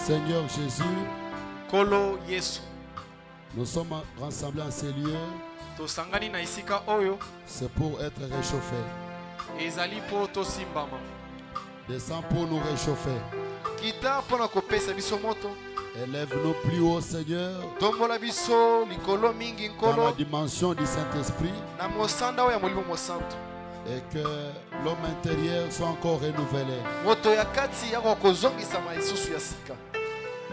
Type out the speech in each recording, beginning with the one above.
Seigneur Jésus, Kolo Yesu. nous sommes rassemblés en ces lieux. Tosangani na isika oyo. C'est pour être réchauffés. Ezali po tosimbama. Descends pour nous réchauffer. Kita pona kopesa biso moto. Élève-nous plus haut, Seigneur, Tombola biso likolo mingi dans la nkolo. dimension du Saint-Esprit, Na mosanda oyo ya molimo mosantu. et que l'homme intérieur soit encore renouvelé. Moto ya kati ya kozongisa maisusu ya sika.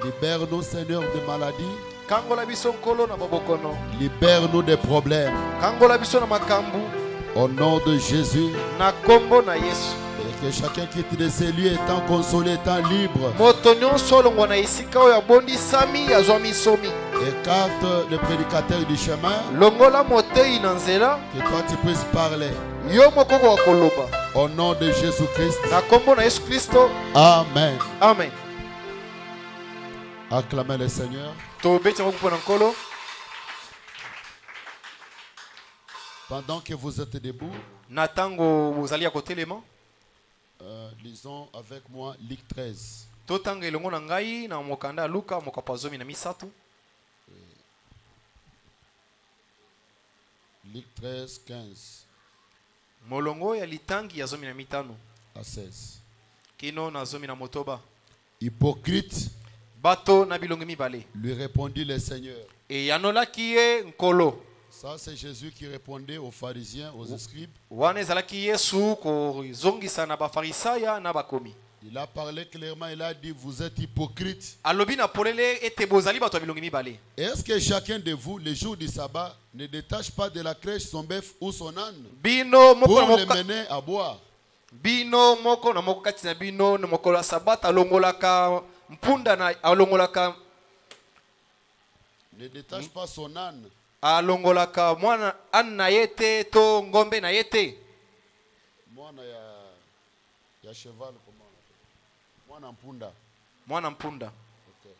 Libère-nous, Seigneur, des maladies. Kangola biso nkolo na babokono. Libère-nous des problèmes. Kangola biso na makambu. Au nom de Jésus. Na kombo na Yesu. Et que chacun quitte de ces lieux étant consolé, étant libre. Moto nyonso olongwa na isika oyo abondisami azwa misomi. Écarte le prédicateur du chemin. Longola motei na nzela. Que toi tu puisses parler. Yo moko wa koloba. Au nom de Jésus-Christ. Na kombo na Yesu Kristo. Amen. Amen. Acclamez le Seigneur. Pendant que vous êtes debout, lisons avec moi Luc 13. Luc 13, 15 molongo ya litangi ya 15 à 16. kino na 10 Hypocrite, bato na bilongi mibale lui répondit le Seigneur. et yanolaki ye nkolo. Ça c'est Jésus qui répondait aux pharisiens, aux scribes. Wana ezalaki Yesu kozongisa na bafarisaya na bakomi. Il a parlé clairement, il a dit, vous êtes hypocrites. Alobi na polele ete bozali bato ya bilongi mibale. Est-ce que chacun de vous, le jour du sabbat, ne détache pas de la crèche son bœuf ou son âne Bino moko pour na le moko mener à boire? bino moko na moko kati na bino na mokolo ya sabata alongolaka mpunda na alongolaka Ne détache pas son âne. alongolaka mwana ane na ye te to ngombe na ye te. Mwana ya cheval, comment? Mwana mpunda. Mwana mpunda. Okay.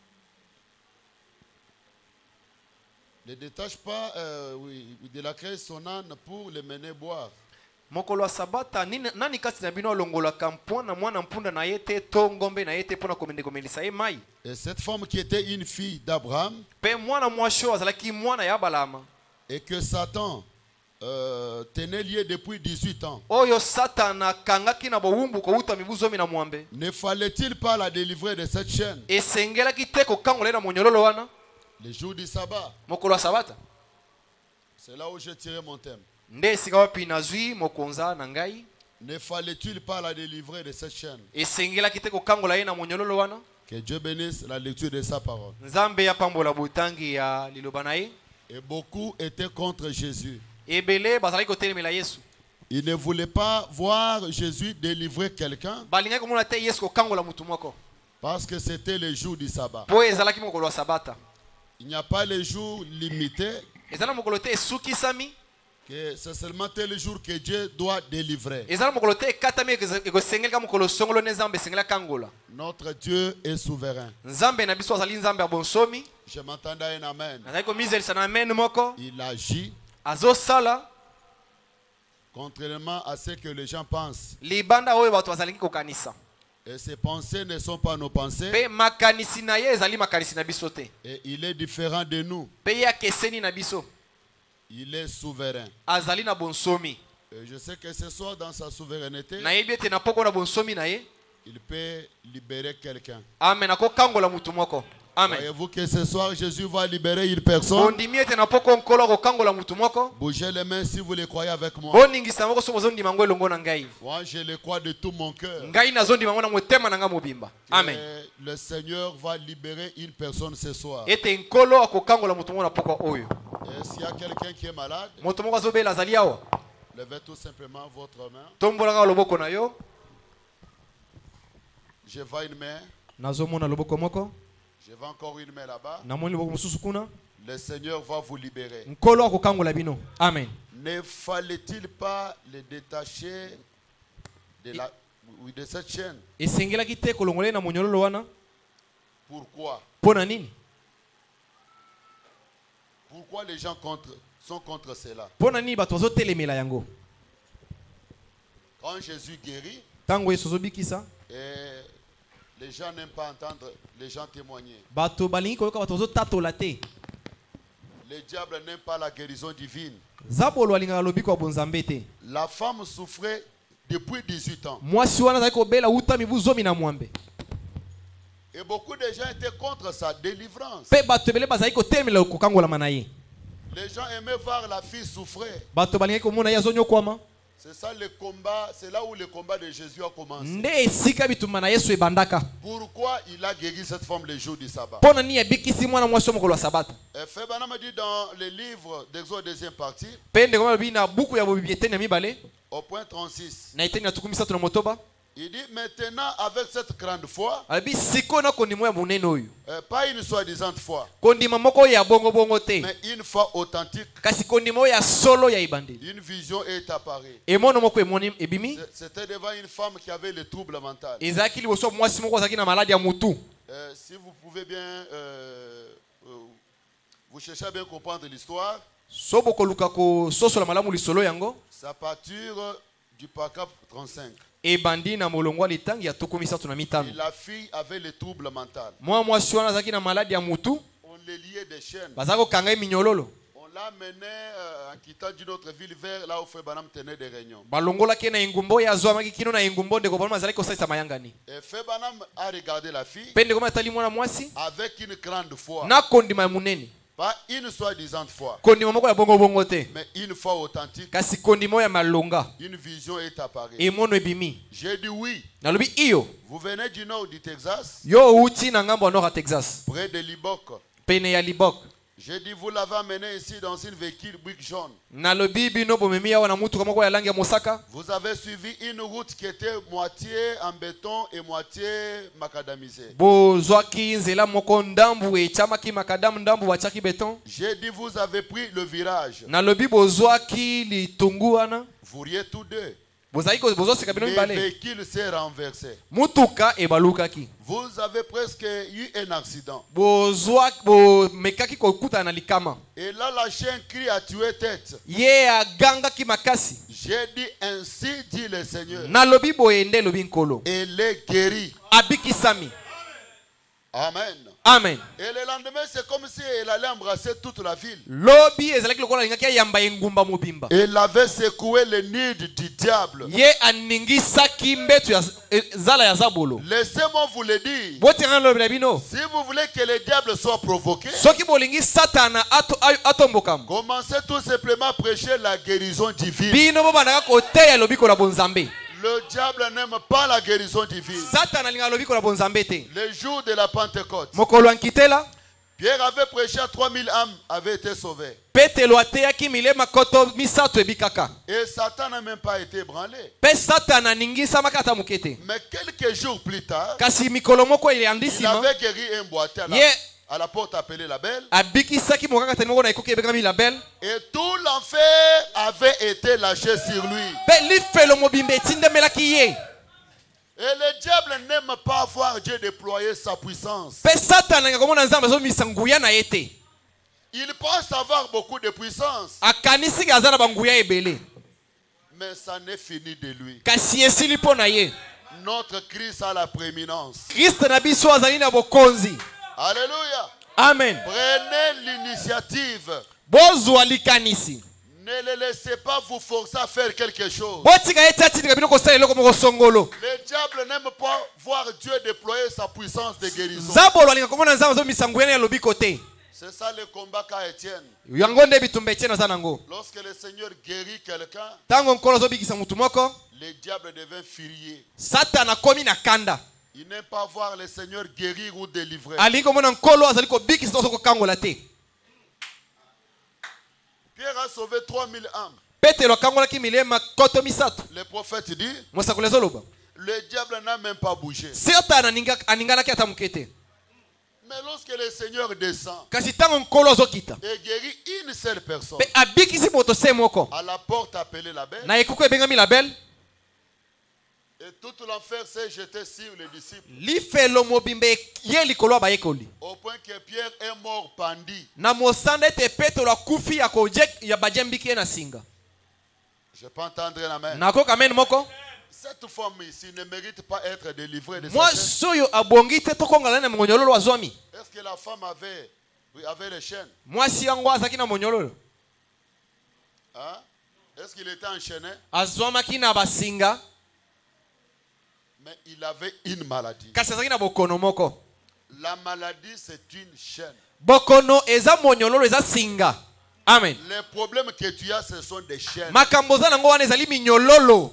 Ne détache pas de la crèche son âne pour le mener boire. Mokolo ya sabata nani kati na bino alongolaka mpona mwana mpunda na ye te to ngombe na ye te pona komelisa ye mai. Et cette femme qui était une fille d'Abraham, pe mwana mwasho azalaki mwana ya balama, et que Satan tenait lieu depuis 18 ans. oyo satana kangaki na bowumbu kouta mibu 10 Ne fallait-il pas la délivrer de cette chaîne esengelaki te kokangola ye na monyololo wana le jour du sabbat? mokolo ya sabata? C'est là où j'ai tiré mon thème. Nde esika wapi nazwi mokonza na ngai. Ne fallait-il pas la délivrer de cette chaîne? Esengelaki te kokangola ye na monyololo wana. Que Dieu bénisse la lecture de sa parole. Nzambe ya pambola butangi ya liloba na ye. Et beaucoup étaient contre Jésus. Ebele bazalaki kotelemela Yesu. Ils ne voulaient pas voir Jésus délivrer quelqu'un balingaki komona te Yesu kokangola mutu moko parce que c'était le jour du sabbat. po ezalaki mokolo ya sabata. Il n'y a pas le jour limité, ezala mokolo te esukisami, que c'est seulement tel jour que Dieu doit délivrer. ezala mokolo te ekatami ekosengelika mokolo songolo ne nzambe esengela kangola. Notre Dieu est souverain. Nzambe na biso azali nzambe ya bonsomi. Je m'attendais à un amen. nazali komizelisa na amen moko. Il agit azosala contrairement à ce que les gens pensent. libanda oyo bato bazalaki kokanisa. Et ses pensées ne sont pas nos pensées. pe makanisi na ye ezali makanisi na biso te. Et il est différent de nous. pe ye akeseni na biso. Il est souverain. azali na bonsomi. Et je sais que ce soir, dans sa souveraineté, nayebi ete na poko na bonsomi na ye il peut libérer quelqu'un. amen akokangola mutu moko. Amen. Voyez-vous que ce soir, Jésus va libérer une personne. bondimi ete na poko nkolo akokangola mutu moko. Bougez les mains si vous le croyez avec moi. boningisa moko soki ozondima yango elongo na ngai. Moi, je le crois de tout mon cœur. ngai nazondima yango na motema na ngai mobimba. Amen. Le Seigneur va libérer une personne ce soir. ete nkolo akokangola mutu moko na poko oyo. Et s'il y a quelqu'un qui est malade, moto moko azobela azali awa. levez tout simplement votre main. tombolaka loboko na yo. Je vois une main. nazomona loboko moko. Je vois encore une main là-bas. namoni loboko mosusu kuna. Le Seigneur va vous libérer. nkolo akokangola bino. Amen. Ne fallait-il pas le détacher de cette chaîne? esengelaki te kolongola ye na monyololo wana. Pourquoi? mpo na nini? Pourquoi les gens sont contre cela? mpo na nini bato bazotelemela yango? Quand Jésus guérit, ntango yesu azobikisa, et Les gens n'aiment pas entendre les gens témoigner. bato balingi koyoka bato bazotatola te. Le diable n'aime pas la guérison divine. Zabolo alingaka lobiko ya bonzambe te. La femme souffrait depuis 18 ans. Mwasi wana azali kobela uta mibu 10 na mwambe. Et beaucoup de gens étaient contre sa délivrance. Pe bato ebele bazali kotelemela kokangolama na ye. Les gens aimaient voir la fille souffrir. Bato balingi komona ye azonyokwama. C'est ça le combat, c'est là où le combat de Jésus a commencé. Nde esika bitumba na Yesu ebandaka. Pourquoi il a guéri cette femme le jour du sabbat? Pona ni ebikisi mwana mwasi mokolo wa sabata. Febana me dit dans le livre d'Exode deuxième partie, Pende koma bi na buku ya bobibieteni ya mibale. au point 36. Na iteni na tukumisa tuna motoba. Il dit maintenant avec cette grande foi, Abi siko na kondimo ya munene oyo. pas une soi-disant foi, Kondima moko ya bongo bongo te. mais une foi authentique. Kasi kondimo ya solo ya ibandeli. Une vision est apparue. Emono moko emoni ebimi. C'était devant une femme qui avait le trouble mental. Ezaki liboso mwasi moko azaki na maladi ya mutu. Si vous pouvez bien, vous cherchez à bien comprendre l'histoire, Sobo koluka ko sosola malamu lisolo yango. ça partir du paragraphe 35. Ebandi na molongwa litangi ya tukumisa tuna Et mitano. la fille avait le trouble mental. Mwa mwasi wana azaki na maladi ya mutu. On le liait des chaînes. Bazako kanga minyololo. On l'a mené en quittant d'une autre ville vers là où Frère Branham tenait des réunions. Balongola ke na ingumbo ya zo amaki kino na ingumbo ndeko bana mazali kosalisa mayangani. Et Frère Branham a regardé la fille Pende koma tali mwana mwasi avec une grande foi. na kondima ya munene. Pas une soi-disant foi, Kondima moko ya bongo bongo te. mais une foi authentique. Kasi kondimo ya malonga. Une vision est apparue. Emono ebimi. J'ai dit oui. Nalobi iyo. Vous venez du nord du Texas, Yo uti na ngambo nord ya Texas. près de Lubbock. Pene ya Libok. J'ai dit vous l'avez amené ici dans une véhicule brique jaune. Nalobi bino bomemi ya wana mutu moko ya langi ya mosaka. Vous avez suivi une route qui était moitié en béton et moitié macadamisée. Bozwaki nzela moko ndambu echamaki makadamu ndambu wachaki beton. J'ai dit vous avez pris le virage. Nalobi bozwaki litungu wana. Vous riez tous deux. Bozaki bozoseka bino Le mibale. véhicule s'est renversé. Mutuka ebalukaki. Vous avez presque eu un accident. Mekaki kokuta na likama. Et là, la chienne crie à tuer tête. Ye agangaki makasi. J'ai dit ainsi dit le Seigneur. Nalobi boyende lobi nkolo. Elle est guérie. Abikisami. Amen. Amen. Et le lendemain, c'est comme si elle allait embrasser toute la ville. Lobi ezalaki lokola lingaki yamba engumba mobimba. Elle avait secoué le nid du diable. Ye aningisaki mbetu ya zala ya zabolo. Laissez-moi vous le dire. Botirana lobi na bino. Si vous voulez que le diable soit provoqué, Soki bolingi satana atombokam. commencez tout simplement à prêcher la guérison divine. Bino bobandaka koteya lobiko la bonzambe. Le diable n'aime pas la guérison divine. Satana linga lobiko la bonzambe te. Le jour de la Pentecôte, Mokolo ankitela. Pierre avait prêché à 3000 âmes, avaient été sauvées. Petelo ateyaki milema koto misato ebikaka. Et Satan n'a même pas été ébranlé. Pe satana ningisamaka ata mukete. Mais quelques jours plus tard, Kasi mikolo moko ile il andisima. avait guéri un boiteux à la porte appelée la Belle. Abikisaki mokaka tani moko na ekoki ebekami la belle. Et tout l'enfer avait été lâché sur lui. Pe lifelo mobimbe etindemelaki ye. Et le diable n'aime pas voir Dieu déployer sa puissance. Pe satana ngakomona nzambe azomisa nguya na ye te. Il pense avoir beaucoup de puissance, Akanisi aza na banguya ebele. mais ça n'est fini de lui. Kasi esili mpo na ye. Notre Christ a la prééminence. Kristo na biso azali na bokonzi. Alléluia. Amen. Prenez l'initiative. Bozwa likanisi. Ne le laissez pas vous forcer à faire quelque chose. Botika eti atika bino kosala eloko moko songolo. Le diable n'aime pas voir Dieu déployer sa puissance de guérison. Zabolo alinga komona nzambe azomisa nguya na lobiko te. C'est ça le combat qu'a Étienne. Yango nde bitumba etienne aza nango. Lorsque le Seigneur guérit quelqu'un, Tango nkolo azobikisa mutu moko. le diable devient furieux. Satana komi na kanda. Il n'aime pas voir le Seigneur guérir ou délivrer. Alingi komona nkolo azali kobikisa toso kokangola te. Pierre a sauvé 3000 âmes. Petelo akangolaki milema koto misato. Le prophète dit, Mosakoli azoloba. le diable n'a même pas bougé. Satana aninganaki ata mukete. Mais lorsque le Seigneur descend Kasi tango nkolo azokita. et guérit une seule personne, Pe abikisi moto se moko. à la porte appelée la Belle, Na ekuko ebengami la belle. et tout l'enfer s'est jeté sur les disciples, Lifelo mobimbe ye likolo abayekoli. au point que Pierre est mort pendu. Na mosanda ete Petelo akufi ya bajembiki ye na singa. Je peux entendre un amen. Nakoka amen moko. Cette femme ici ne mérite pas être délivrée de sa Moi chaîne. soyo abongi te to kongala na monyololo azwami. Est-ce que la femme avait les chaînes? Moi si yango azaki na monyololo. Hein? Est-ce qu'il était enchaîné? Azwamaki na basinga. Mais il avait une maladie. Kasi azaki na bokono moko. La maladie, c'est une chaîne. Bokono eza monyololo eza singa. Amen. Les problèmes que tu as, ce sont des chaînes. Makambo za nango wana ezali minyololo.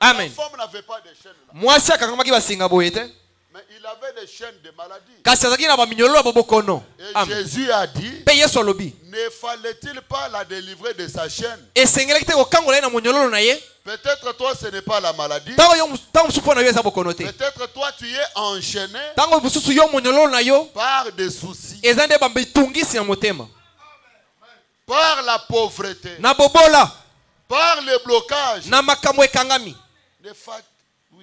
Amen. La femme n'avait pas de chaînes là. Moi si akangamaki basinga boye te. Mais il avait des chaînes de maladie. Kasi azaki na ba minyololo ba bokono. Et Amen. Jésus a dit, Pe Yesu alobi. ne fallait-il pas la délivrer de sa chaîne? Esengelaki te kokangola ye na monyololo na ye. Peut-être toi, ce n'est pas la maladie. Tango yo tango mususu mpo na yo eza bokono te. Peut-être toi, tu es enchaîné Tango mususu yo monyololo na yo par des soucis, eza nde bambitungisi ya motema. par la pauvreté, Na bobola par le blocage. na makambo ekangami.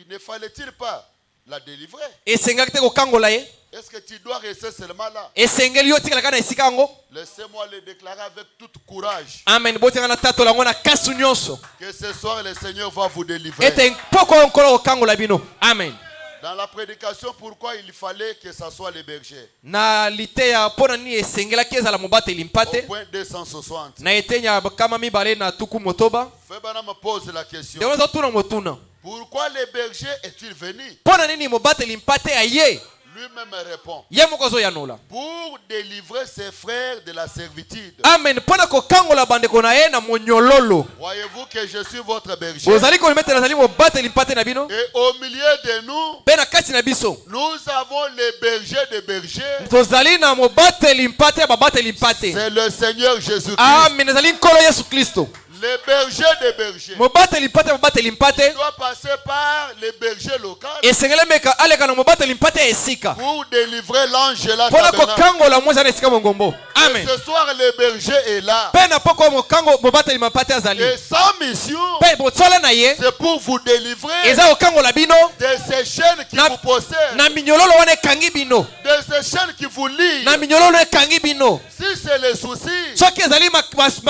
Ne fallait-il pas la délivrer? Esengelaki te kokangola ye. Est-ce que tu dois rester seulement là? Esengeli yo tikalaka na esika yango. Laissez-moi le déclarer avec tout courage. Amen. Botenga na tatola ngo na kasu nyonso. Que ce soir, le Seigneur va vous délivrer. Ete poko nkolo kokangola bino. Amen. Dans la prédication, pourquoi il fallait que ce soit les bergers? Na liteya pona ni esengelaki ezala mobateli Au mpate. point 260. Na etenya kama mibale na tuku motoba. Febana me pose la question. Ndewo za tuna motuna. Pourquoi les bergers est-il venu? Pona nini mobateli mpate aye? Lui-même répond. Ye moko zo yanola. Pour délivrer ses frères de la servitude. Amen. Pona kokangola bandeko na ye na monyololo. Voyez-vous que je suis votre berger. Bozali ko mettre nazali mobateli mpate na bino. Et au milieu de nous, Pe na kati na biso. nous avons les bergers des bergers. Tozali na mobateli mpate ba bateli mpate. C'est le Seigneur Jésus-Christ. Amen. Nazali nkolo Yesu Kristo. Les bergers des bergers. Mobateli mpate mobateli mpate. Il doit passer par les bergers locaux Esengele meka aleka na mobateli mpate esika. pour délivrer l'ange là. Pona kokangola mwanza na esika mongombo. Amen. Ce soir, le berger est là. Pe na poko mokango mobateli mpate azali. Et sa mission, Pe botsala na ye. c'est pour vous délivrer Eza kokangola bino. de ces chaînes qui vous possèdent, Na minyololo wana ekangi bino. de ces chaînes qui vous lient. Na minyololo ekangi bino. Si c'est les soucis, Soki ezali makpasi.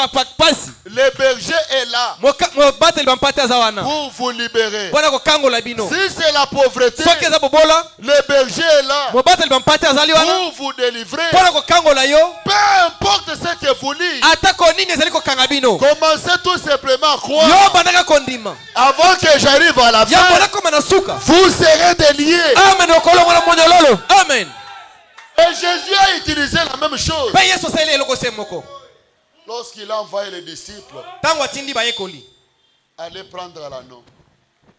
le berger est là Mobateli mpate azawana. pour vous libérer. Pona kokangola bino. Si c'est la pauvreté, Soki eza bobola. le berger est là Mobateli mpate azali wana. pour vous délivrer. Pona kokangola yo. Peu importe ce que vous lit, Atako nini ezali kokanga bino. commencez tout simplement à Yo croire. bandaka kondima. Avant que j'arrive à la Ya fin, bona koma na suka. vous serez déliés. Amen. Okolongo na monyololo. Amen. Et Jésus a utilisé la même chose Pe Yesu sele eloko semoko. lorsqu'il a envoyé les disciples Tango atindi bayekoli. aller prendre l'anneau.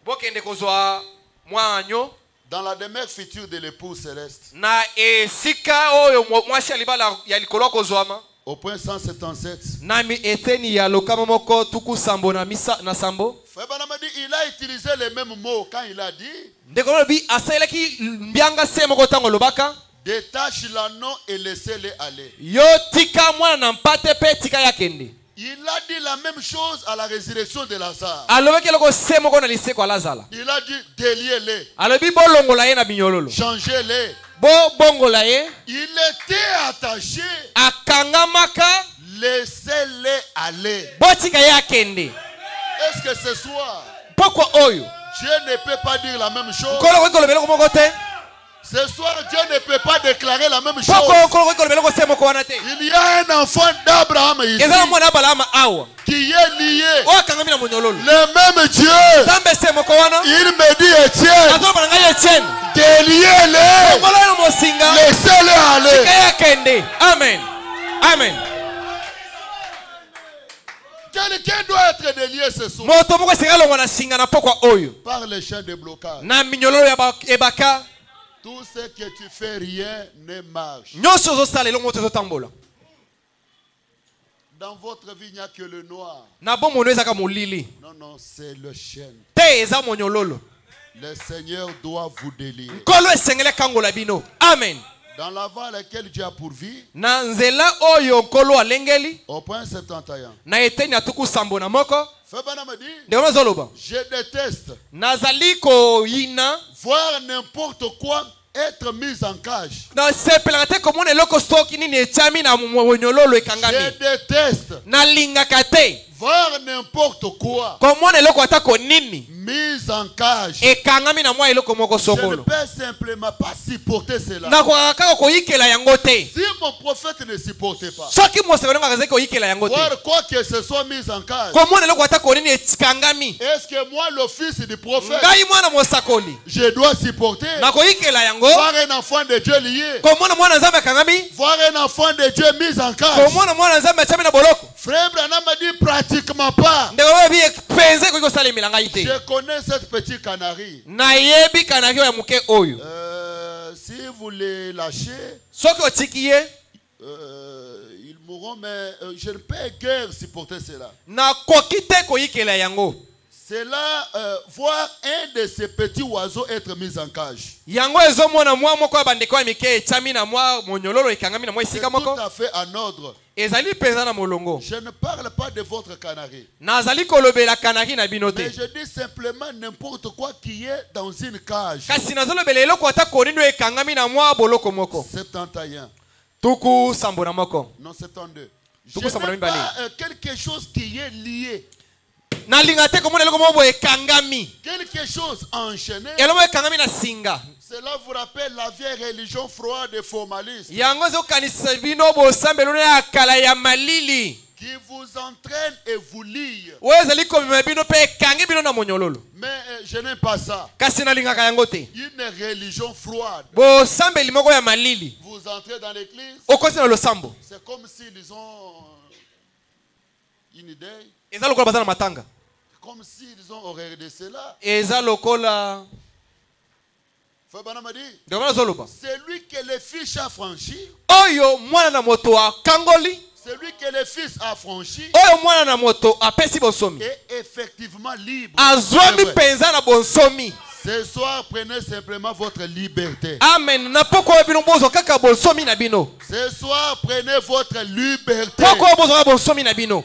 Bokende kozwa mwanyo Dans la demeure future de l'époux céleste, na esika oyo mwasi alibala ya likolo kozwama. au point 177, Na mi eteni ya lokama moko tuku sambo na misa na sambo. Frère Branham dit, il a utilisé les mêmes mots quand il a dit Ndeko lobi asalaki mbianga semoko tango lobaka. détache l'anneau et laissez-les aller. Yo tika mwana na mpate pe tika yakende. Il a dit la même chose à la résurrection de Lazare. Alobaki loko semoko na liseko lazala. Il a dit déliez-les, Alobi bolongola ye na binyololo. changez-les. Bo bongola ye. Il était attaché, Akangamaka. laissez-les aller. Botika yakende. Est-ce que ce soir, Poko oyo. Dieu ne peut pas dire la même chose? Kolo weko lobelo moko te. Ce soir, Dieu ne peut pas déclarer la même chose. Poko kolo weko lobelo ko semoko wana te. Il y a un enfant d'Abraham ici Ezala mwana balama awa. qui est lié. O akangami na monyololo. Le même Dieu, Zambe semoko wana. il me dit Étienne, Azo bana ngai Etienne. déliez-les, Kolo no mosinga. laissez-les aller. Kaya kende. Amen. Amen. Quelqu'un doit être délié ce soir Moto moko singa longo na singa na poko oyo. par les chaînes de blocage. Na minyololo ya ebaka. Tout ce que tu fais, rien ne marche. Nyonso zo sala elongo to tambola. Dans votre vie, il n'y a que le noir. Na bon mono ezaka molili. Non, non, c'est le chêne. Te eza monyololo. Le Seigneur doit vous délier. Kolo esengele kangola bino. Amen. Dans la voie à laquelle Dieu a pourvu, Na nzela oyo kolo alengeli. au point 71, Na eteni atuku sambo na moko. Fabana me dit, Ndeko zoloba. je déteste Nazali ko yina. voir n'importe quoi être mis en cage. Na sepelaka te komona eloko stoki nini etiami na monyololo Je ekangami. déteste Na lingaka te. voir n'importe quoi komona eloko atako nini mise en cage. ekangami na mwa eloko moko Je ne songolo peux simplement pas supporter cela. nakokaka kaka koyikela yango te Si mon prophète ne supportait pas, soki mosakoli ngo akazaki koyikela yango te voir quoi que ce soit mis en cage, komona eloko atako nini ekangami est-ce que moi, le fils du prophète, ngai mwana mosakoli je dois supporter? nakoyikela yango Voir un enfant de Dieu lié, komona mwana nzambe akangami voir un enfant de Dieu mis en cage. komona mwana nzambe atiami na boloko Frère Branham m'a dit pratiquement pas. ndeko oyebi penze ekoki kosalemela ngai te Je connais cette petite canarie. nayebi kanaki oyo ya moke oyo Si vous les lâchez, soki otiki ye ils mourront, mais je ne peux guère supporter cela. nakoki te koyikela yango C'est là, voir un de ces petits oiseaux être mis en cage. yango ezomona mwa moko ya bandeko ya mike etiami na mwa monyololo ekangami na mwa C'est esika tout moko à fait en ordre. ezali mpenza na molongo Je ne parle pas de votre canarie. nazali kolobela kanaki na bino te Mais je dis simplement n'importe quoi qui est dans une cage. kasi nazolobela eloko ata konini oyo ekangami na mwa boloko moko 71. tuku sambo na moko Non, 72. Je Tuku Sambo na n'ai mibale. pas quelque chose qui est lié. nalinga te komona eloko moko boye ekangami Quelque chose enchaîné. eloko ekangami na singa Cela vous rappelle la vieille religion froide et formaliste yango ezokanisa bino bosambelo ya kala ya malili qui vous entraîne et vous lie. oyo ezali komema bino mpe ekangi bino na monyololo Mais je n'aime pas ça. kasi nalingaka yango te Une religion froide. bosambeli moko ya malili Vous entrez dans l'église, okosi na losambo c'est comme s'ils ont une idée, eza lokola baza na matanga comme s'ils ont horreur de cela. eza lokola Fabana m'a dit, ndeko nazoloba celui que le fils a franchi, oyo mwana na moto akangoli celui que le fils a franchi oyo mwana na moto apesi bonsomi est effectivement libre. azwami C'est vrai. mpenza na bonsomi Ce soir, prenez simplement votre liberté. amen na poko oyo bino bozwa kaka bonsomi na bino Ce soir, prenez votre liberté. poko oyo bozwaka bonsomi na bino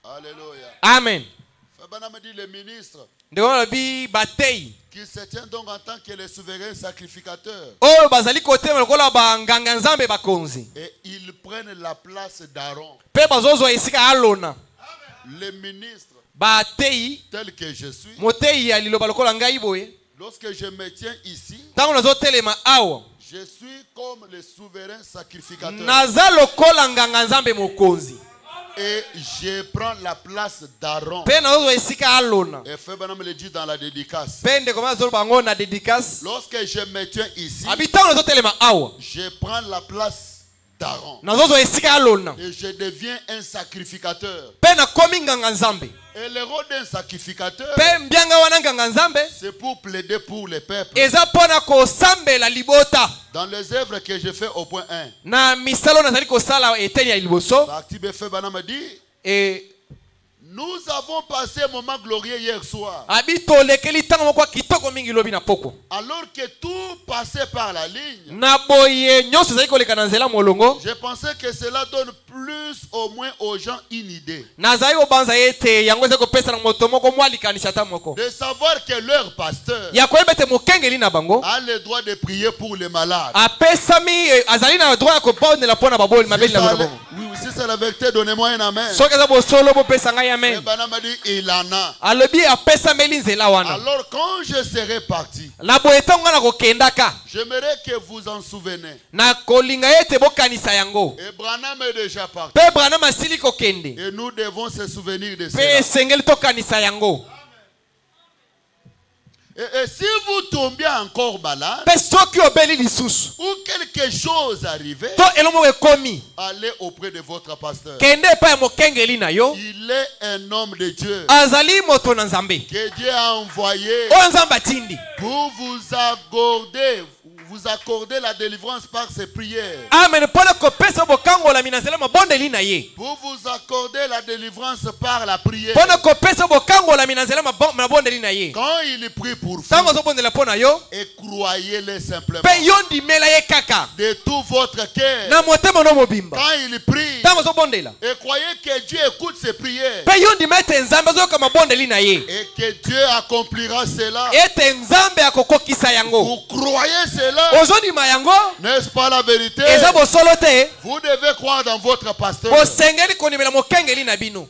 Alléluia. amen Fabana m'a dit, le ministre ndeko nalobi batei qui se tient donc en tant que le souverain sacrificateur. oyo bazali kotema lokola banganga nzambe bakonzi Et ils prennent la place d'Aaron. mpe bazozwa esika alona Le ministre batei tel que je suis, motei ya liloba lokola ngai boye lorsque je me tiens ici, ntango nazotelema awa je suis comme le souverain sacrificateur. naza lokola nganga nzambe mokonzi Et je prends la place d'Aaron. mpe nazozwa esika alona Et Fabana me le dit dans la dédicace. mpe ndeko mwana azoloba yango na dédicace Lorsque je me tiens ici, abi ntango nazotelema awa je prends la place d'Aaron. nazozwa esika alona Et je deviens un sacrificateur. mpe nakomi nganga nzambe Et le rôle d'un sacrificateur, mpe mbianga wana nganga nzambe c'est pour plaider pour les peuples. eza mpona kosambela libota Dans les œuvres que je fais au point 1, na misala nazali kosala eteni ya liboso Baptiste Befebana me dit, e nous avons passé un moment glorieux hier soir. abi tolekeli ntango moko ya kitoko mingi lobi na poko Alors que tout passait par la ligne, na boye nyonso ezali koleka na nzela molongo je pensais que cela donne plus au moins aux gens une idée. nazali kobanza ye ete yango ezali kopesa na moto moko mwa likanisi ata moko De savoir que leur pasteur ya koyeba ete mokengeli na bango a le droit de prier pour les malades. apesami azali na droit ya kobondela mpo na baboli Si mabeli na ça- bango oui, si c'est la vérité, donnez-moi un amen. soki eza bosolo bopesa ngai amen Befebana m'a dit, il en a. alobi apesameli nzela wana Alors quand je serai parti, na boye ntango nga na kokendaka j'aimerais que vous en souvenez. na kolinga ete bokanisa yango Et Branham est déjà parti. mpe branam asili kokende Et nous devons se souvenir de mpe cela. esengeli tokanisa yango Et si vous tombiez encore malade, mpe soki obeli lisusu ou quelque chose arrivait, to elomoko ekomi allez auprès de votre pasteur. kende epai ya mokengeli na yo Il est un homme de Dieu azali moto na nzambe que Dieu a envoyé oyo nzambe atindi pour vous accorder la délivrance par ses prières. amen mpona kopesa bokangolami na nzela mabondeli na ye Pour vous accorder la délivrance par la prière. mpona kopesa bokangolami na nzela mabondeli na ye Quand il prie pour vous, ntango ozobondela mpo na yo et croyez-le simplement mpe yo ndimela ye kaka de tout votre cœur. na motema no mobimba Quand il prie, ntango ozobondela et croyez que Dieu écoute ses prières. mpe yo ndima ete nzambe azoyoka mabondeli na ye Et que Dieu accomplira cela. ete nzambe akokokisa yango Vous croyez cela? ozondima yango N'est-ce pas la vérité? eza bosolo te Vous devez croire dans votre pasteur. bosengeli kondimela mokengeli na bino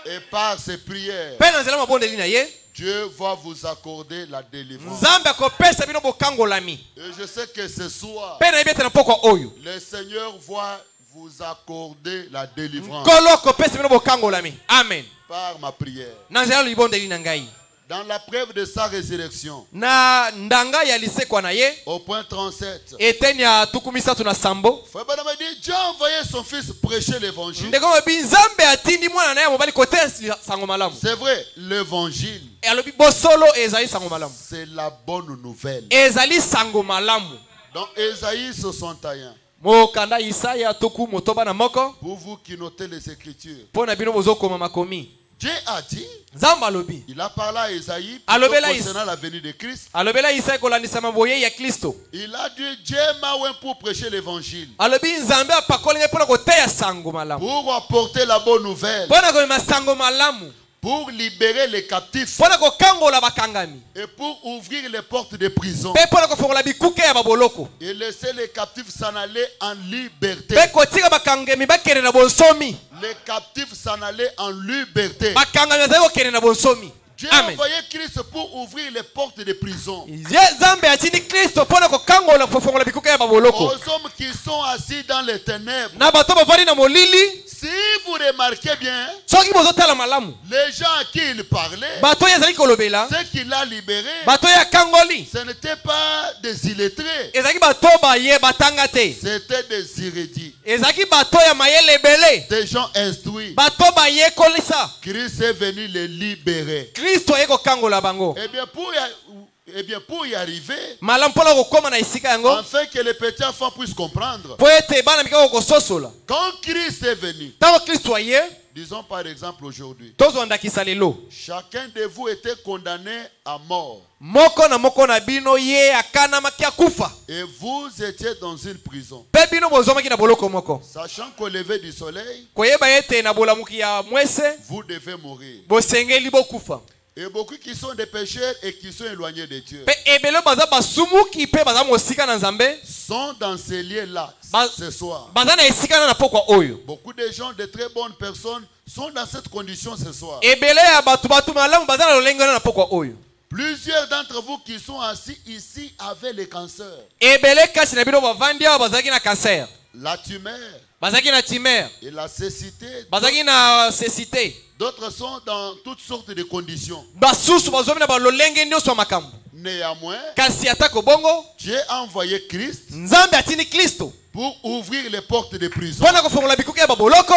Et par ses prières, mpe na nzela mabondeli na ye Dieu va vous accorder la délivrance. nzambe akopesa bino bokangolami. Et je sais que ce soir, Mpe nayebi ete na pokwa oyo le Seigneur va vous accorder la délivrance nkolo akopesa bino bokangolami. Amen. par ma prière. Na nzela libondeli na ngai Dans la preuve de sa résurrection, na ndanga ya lisekwa na ye au point 37, eteni ya tuku misatu na sambo Frère Branham dit, Dieu a envoyé son fils prêcher l'évangile. ndeko lobi nzambe atindi mwana na ye mobali koteya sango malamu. C'est vrai, l'évangile, E alobi bosolo ezali sango malamu, c'est la bonne nouvelle. ezali sango malamu. Dans Ésaïe 61, Mokanda Isaya tuku motoba na moko pour vous qui notez les Écritures, mpo na bino bozokoma makomi. Dieu a dit, Nzambe alobi il a parlé à Ésaïe Alobela concernant la venue de Christ. alobela Isaya kolandisa maboye ya Kristo. Il a dit, Dieu m'a oint pour prêcher l'évangile, Alobi nzambe apakoli ngai mpo na koteya sango malamu, pour apporter la bonne nouvelle, mpo na komema sango malamu, pour libérer les captifs mpo na kokangola bakangami, et pour ouvrir les portes des prisons mpe mpo na kofongola bikuke ya baboloko, et laisser les captifs s'en aller en liberté. mpe kotika bakangami bakende na bonsomi. Les captifs s'en aller en liberté. Bakangami bazali kokende na bonsomi. Dieu a Amen. envoyé Christ pour ouvrir les portes des prisons Ye nzambe atindi Kristo mpo na kokangola kofongola bikuke ya baboloko aux hommes qui sont assis dans les ténèbres. na bato bavandi na molili. Si vous remarquez bien, Soki bozotala malamu les gens à qui il parlait, bato oyo ezali kolobela, ceux qui l'ont libéré, bato oyo akangoli ce n'étaient pas des illettrés, ezalaki bato baye batanga te, c'était des érudits, ezalaki bato ya mayele ebele, des gens instruits. bato bayekolisa. Christ est venu les libérer. Kristo aye kokangola bango Eh bien, pour y arriver, malamu mpona kokóma na esika yango, afin que les petits enfants puissent comprendre, mpo ete bana mikako kososola. quand Christ est venu, Ntango Kristo aye, disons par exemple aujourd'hui, tozwandakisa lelo, chacun de vous était condamné à mort moko na bino ye akanamaki akufa, et vous étiez dans une prison, mpe bino bozwamaki na boloko moko, sachant qu'au lever du soleil, koyeba ete na bolamuki ya mwese vous devez mourir. bosengeli bokufa. Et beaucoup qui sont des pécheurs et qui sont éloignés de Dieu Mpe ebele baza basumuki mpe baza mosika na nzambe, sont dans ces lieux-là ce soir. baza na esika na pokwa oyo. Beaucoup de gens, de très bonnes personnes, sont dans cette condition ce soir. Ebele ya bato malamu baza na lolenge na pokwa oyo. Plusieurs d'entre vous qui sont assis ici avaient le cancer, Ebele kasi na bino bavandi awa bazalaki na cancer, la tumeur bazalaki na tumeur, et la cécité. bazalaki na cécité. D'autres sont dans toutes sortes de conditions. Basusu bazomi na balolenge nyonso ya makambo. Néanmoins, Kasi atako bongo, Dieu a envoyé Christ nzambe atindi Kristo pour ouvrir les portes de prison, mpo na kofongola bikuke ya baboloko,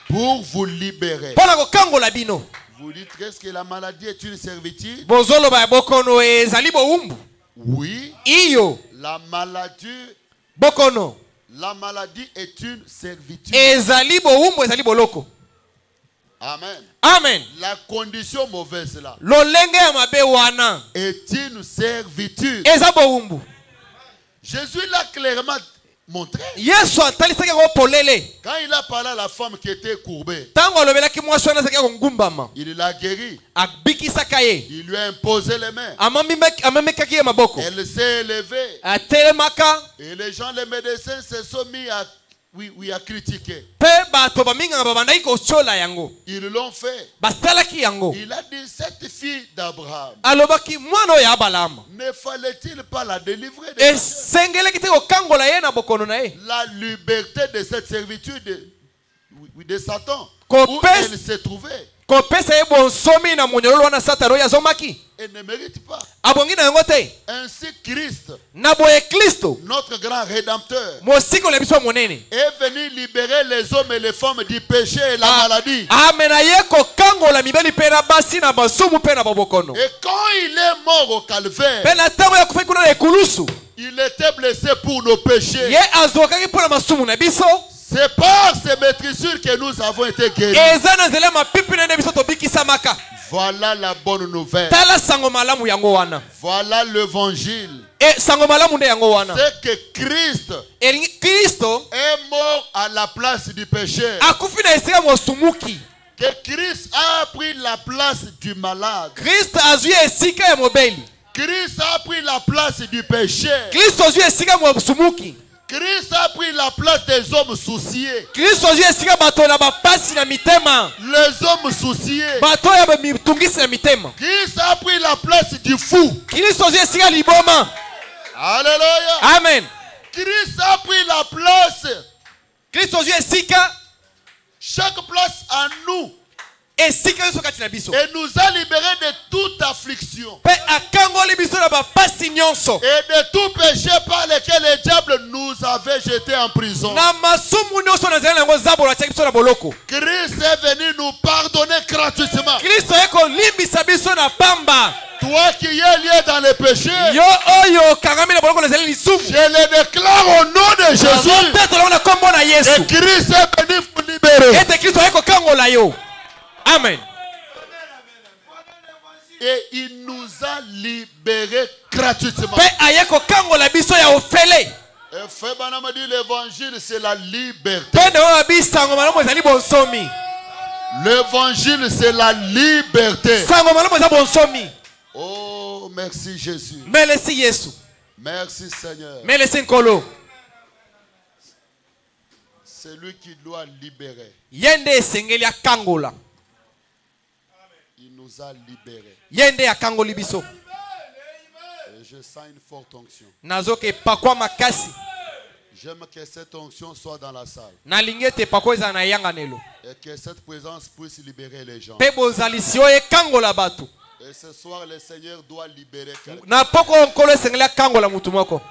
pour vous libérer. mpo na kokangola bino. Vous dites qu'est-ce que la maladie est une servitude? Bozoloba ya bokono ezali bowumbu. Oui, Iyo la maladie est une servitude. ezali bowumbu, ezali boloko. Amen. Amen. La condition mauvaise là Lolenge ya mabe wana est une servitude. eza bowumbu. Jésus l'a clairement montré Yesu atalisaki yango polele. quand il a parlé à la femme qui était courbée. Ntango alobelaki mwasi wana azalaki kongumbama, Il l'a guérie. abikisaka ye, Il lui a imposé les mains. amemekaki ye maboko, Elle s'est élevée. atelemaka. Et les gens, les médecins se sont mis à critiquer. Mpe bato baminganga babandaki kotiola yango, Ils l'ont fait. basalaki yango. Il a dit, cette fille d'Abraham, Alobaki mwana oyo ya Abalama ne fallait-il pas la délivrer de esengelaki te kokangola ye na bokono na ye, la liberté de cette servitude de Satan, Qu'on où pèse- elle s'est trouvée? kopesa ye bonsomi na monyololo wana satana oyo azomaki, Elle ne mérite pas. abongi na yango te. Ainsi, Christ, Na boye Kristo notre grand rédempteur, mosikoli ya biso ya monene est venu libérer les hommes et les femmes du péché et la maladie. amena ye kokangola mibali mpe na basi na basumu mpe na babokono. Et quand il est mort au calvaire, Mpe na ntango ya kufaki kuna na ekulusu, il était blessé pour nos péchés. ye azokaki mpo na masumu na biso. C'est par ces maîtrisures que nous avons été guéris. Eza na nzela ya mapipi na nde biso tobikisamaka. Voilà la bonne nouvelle. Tala sango malamu yango wana. Voilà l'évangile. Sango malamu nde yango wana. C'est que Christ Kristo est mort à la place du péché. akufi na esika mosumuki. Que Christ a pris la place du malade. Kristo azwi esika ya mobeli. Christ a pris la place du péché. Kristo azwi esika ya mosumuki. Christ a pris la place des hommes souciés. Kristo ozwi esika bato na bapasi na mitema. Les hommes souciés. Bato ya mitungisi na mitema. Christ a pris la place du fou. Kristo ozwi esika liboma. Alléluia. Amen. Christ a pris la place. Kristo ozwi esika. Chaque place à nous. Esika nyonso kati na biso. Et nous a libérés de toute affliction. Pe akangoli biso na bapasi nyonso. Et de tout péché par lequel le diable nous avait jetés en prison. Na masumu nyonso na zela yango zabolo atiaki biso na boloko. Christ est venu nous pardonner gratuitement. Kristo eko limbisa biso na pamba. Toi qui es lié dans le péché, Yo oyo kangami na boloko na zela lisumu. je le déclare au nom de Jésus. Teto longo na kombo na Yesu. Et Christ est venu vous libérer. Ete Kristo eko kangola yo. Amen. Et il nous a libérés gratuitement. Pe ayeko kangola biso ya ofele. Et Frère Branham dit l'évangile c'est la liberté. Pe de wa bisango malamu ezali bonsomi. L'évangile c'est la liberté. Sango malamu ezali bonsomi. Oh, merci Jésus. Melesi Yesu. Merci Seigneur. Melesi Nkolo. C'est lui qui doit libérer. Yende esengeli akangola. Il nous a libérés. Yende akangoli biso. Et je sens une forte onction. Nazoke pakwa makasi. J'aime que cette onction soit dans la salle. Nalingete pakwa eza na yanga nelo. Et que cette présence puisse libérer les gens. Pe bozalisi oyo ekangola bato. Et ce soir, le Seigneur doit libérer quelqu'un Na poko nkolo esengeli akangola mutu moko.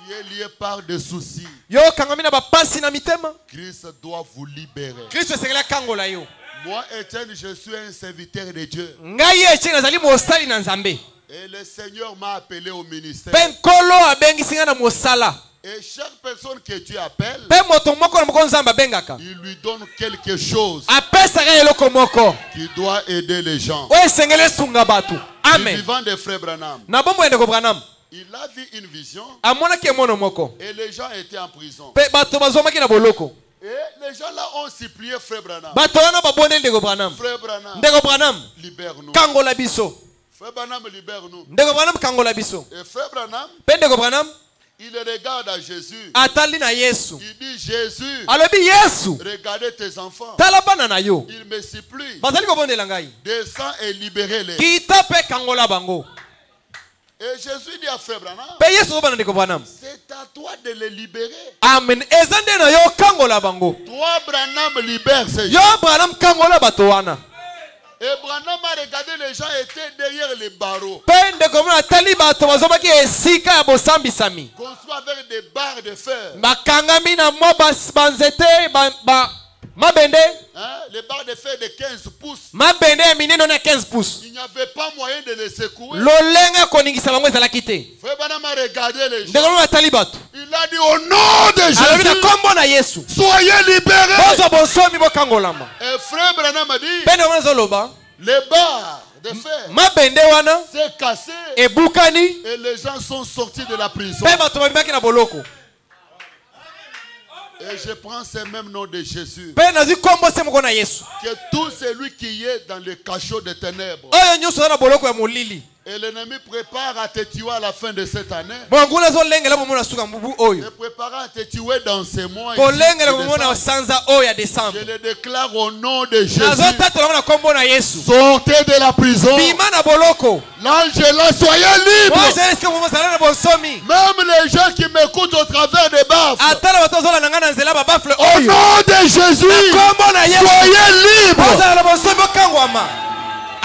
qui est lié par des soucis. Yo kangami na bapasi na mitema. Christ doit vous libérer. Kristo esengeli akangola yo. Moi, Étienne, je suis un serviteur de Dieu. Ngai Etienne nazali mosali na Nzambe. Et le Seigneur m'a appelé au ministère. Pe nkolo abengisi nga na mosala. Et chaque personne que tu appelles, Pe moto moko na moko Nzambe abengaka. il lui donne quelque chose Apesaka eloko moko. qui doit aider les gens. Oyo esengeli esunga bato. Du Amen. vivant de Frère Branham. Na bombo ya ndeko Branham. Il a vu une vision Amonaki emono moko. et les gens étaient en prison. Pe bato bazomaki na boloko. Et les gens là ont supplié Frère Branham. Bato wana babondeli ndeko Branham. Frère Branham, Ndeko Branham libère-nous. kangola biso. Frère Branham, libère-nous. Ndeko Branham kangola biso. Et Frère Branham, Pe ndeko Branham il regarde à Jésus. atali na Yesu. Il dit, Jésus, Alobi Yesu. regardez tes enfants. Tala bana na yo. Il me supplie. Bazali kobondela ngai. Descends et libérez-les. Kita pe kangola bango. Et Jésus dit à Frère Branham, Pe Yesu kobana ndeko Branham. c'est à toi de les libérer. Amen. Eza nde na yo kangola bango. Toi, Branham, libère ces Yo gens. Branham kangola bato wana. Et Branham a regardé, les gens étaient derrière les barreaux. Pe ndeko mona atali bato bazomaki esika ya bosambisami. Construits avec des barres de fer. Bakangami na mwa banzete mabende. Hein? Les barres de fer de 15 pouces. Mabende ya minene na 15 pouces. Il n'y avait pas moyen de les secouer. Lolenga koningisa bango ezalaki te. Frère Branham a regardé les gens. Ndeko mona atali bato. Il a dit au nom de Alobi na Jésus, kombo na Yesu. soyez libérés. Bozo bonsomi bokangolama. Et Frère Branham a dit, Pe ndeko mona zoloba. les barres de fer Mabende wana s'est cassé ebukani. et les gens sont sortis de la prison. Pe bato babimaki na boloko. Et je prends ce même nom de Jésus. Pe nazwi kombo se moko na Yesu. Que tout celui qui est dans le cachot des ténèbres. Oyo nyonso na boloko ya molili. Et l'ennemi prépare à te tuer à la fin de cette année. Mwangula zolengela bomona suka mbubu Et oyo. prépare à te tuer dans ces mois. ici, Kolengela de bomona décembre. sanza oyo ya Desembre. Je le déclare au nom de Jésus. Nazotatola na kombo na Yesu. Sortez de la prison. Bima na boloko. L'Angela, soyez libre. Moi je risque momo sala na bonsomi. Même les gens qui m'écoutent au travers des baffes. Atala bato zola nanga na nzela ba bafle Au oyo. nom de Jésus. Kombo na Yesu. Soyez libres. Bazala na bonsomi okangwama.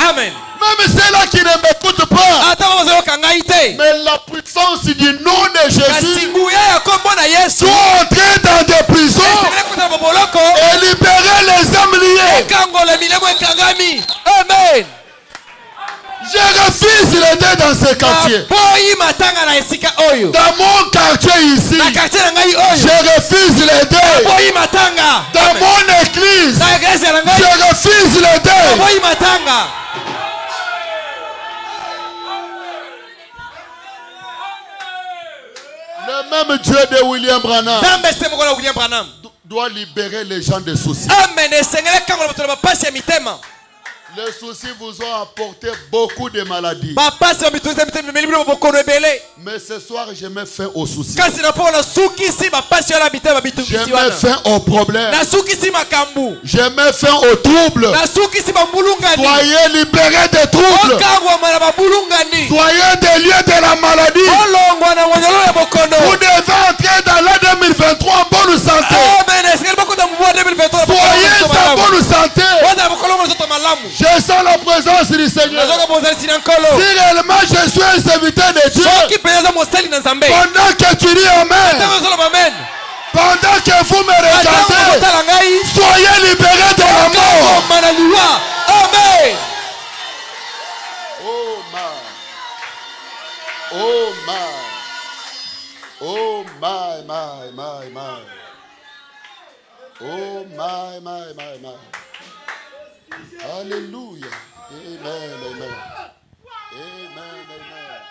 Amen. Même ceux-là qui ne m'écoutent pas. Ata bazo kangai te. Mais la puissance du nom de Jésus. Kasi nguya ya kombo na Yesu. Sont entrés dans des prisons. Esengele kuta ba boloko. Et libérer les âmes liées. Ekangola milego ekangami. Amen. Je refuse l'aider dans ce quartier. Boyi matanga na esika oyo. Dans mon quartier ici. Na quartier na ngai oyo. Je refuse l'aider. Boyi matanga. Dans mon église. Na église na ngai. Je refuse l'aider. Boyi matanga. Le même Dieu de William Branham Zambe se moko na William Branham. doit libérer les gens des soucis. Amen. Esengele kangola bato na bapasi ya mitema. Les soucis vous ont apporté beaucoup de maladies. Mais ce soir, je mets fin aux soucis. Je mets fin aux problèmes. Je mets fin aux troubles. Soyez libérés des troubles. Soyez des lieux de la maladie. Vous devez entrer dans l'année 2023 en bonne santé. Soyez en bonne santé. Je sens la présence du Seigneur. Si réellement je suis un serviteur de Dieu, pendant que tu dis Amen, pendant que vous me regardez, soyez libérés de la mort. Amen. Oh my. Oh my. Oh my, my, my, my. Oh my, my, my, my. Hallelujah. Amen, amen. Amen, amen.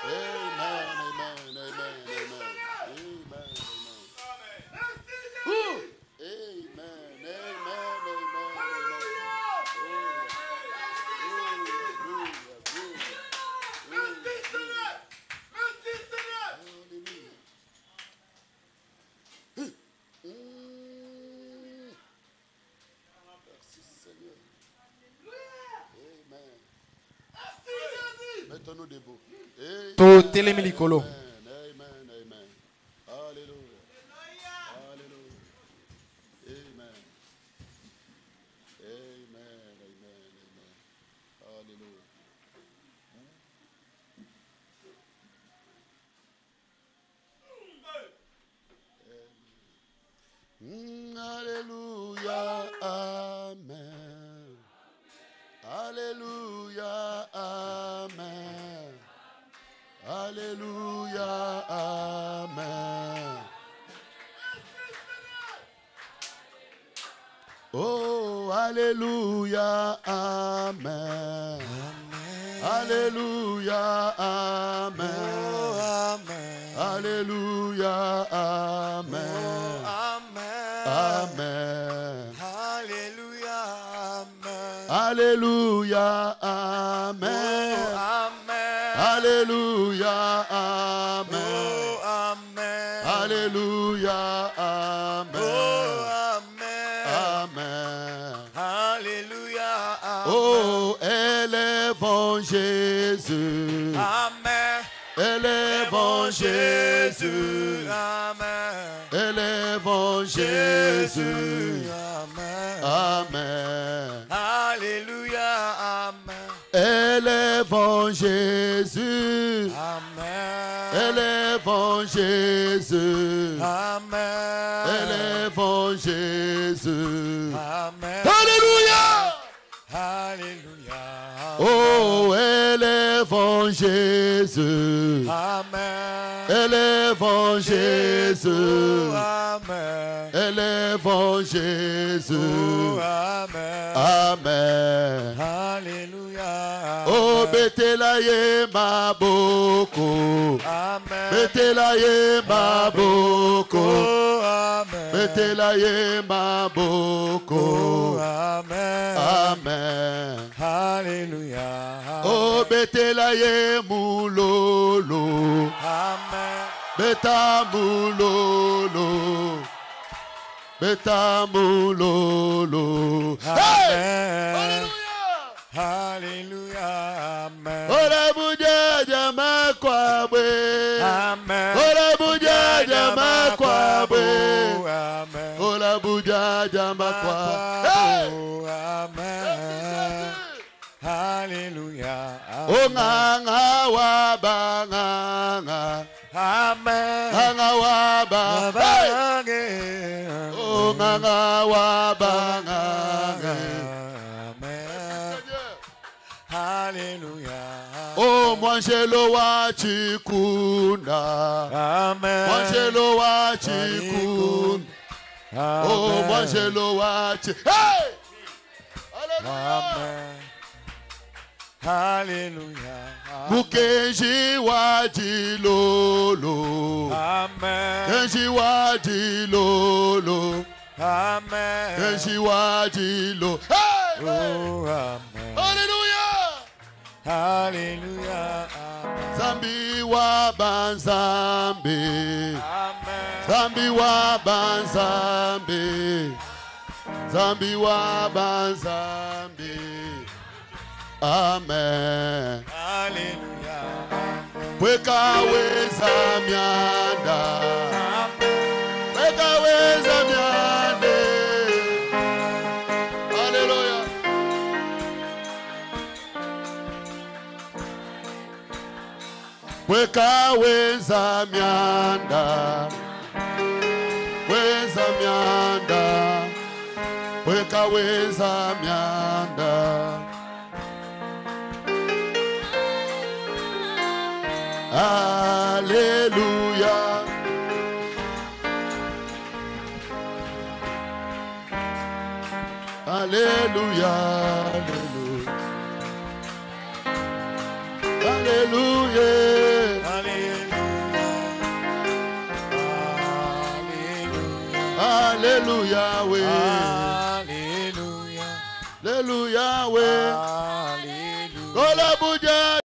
Amen, amen, amen, amen. Amen, amen. Amen, amen, mettons-nous debout. Totelemi likolo. Amen, amen. Alléluia. Alléluia. Amen. Amen, amen, amen. Alléluia. Alléluia. Amen. Alléluia. Amen. Alléluia. Amen. Oh, Alléluia. Amen. Alléluia. Amen. Alléluia. Amen. Amen. Alléluia. Amen. Alléluia. Amen. Alléluia. Amen. Oh, élèvons Jésus. Élèvons Jésus. Élèvons Jésus. Amen. Élèvons Jésus. Élèvons Jésus. Élèvons Jésus. Alléluia. Oh, élèvons Jésus. Élèvons Jésus. Élèvons Jésus. Amen. Oh, Betelaye Maboko. Betelaye Maboko. Betelaye Maboko. Amen. Oh, Betelaye Moulolo. Beta Moulolo. Beta Moulolo. Hey! Hallelujah. Amen. Ora buja jama kwabwe. Amen. Ora buja jama kwabwe. Amen. Ora buja jama kwabwe. Amen. Hallelujah. Onganga wa banganga. Amen. Anga wa banganga. Onganga wa banganga. Hallelujah. Oh, Mwangelo wa Chikunda. Amen. Mwangelo wa Chikunda. Oh, Mwangelo wa Chikunda. Hey! Amen. Hallelujah. Mukenji wa Jilolo. Amen. Kenji wa Jilolo. Amen. Kenji wa Jilolo. Hey! Oh, amen. Alléluia. Hallelujah. Zambi wa banzambi. Amen. Zambi wa banzambi. Zambi wa banzambi. Amen. Hallelujah. Weka weza mianda. Weka weza miande. Hallelujah. Weka weza mianda. Weza mianda. Weka weza mianda. Alléluia. Alléluia. Alléluia. Alléluia. Alléluia. Oui. Alléluia. Alléluia. Oui.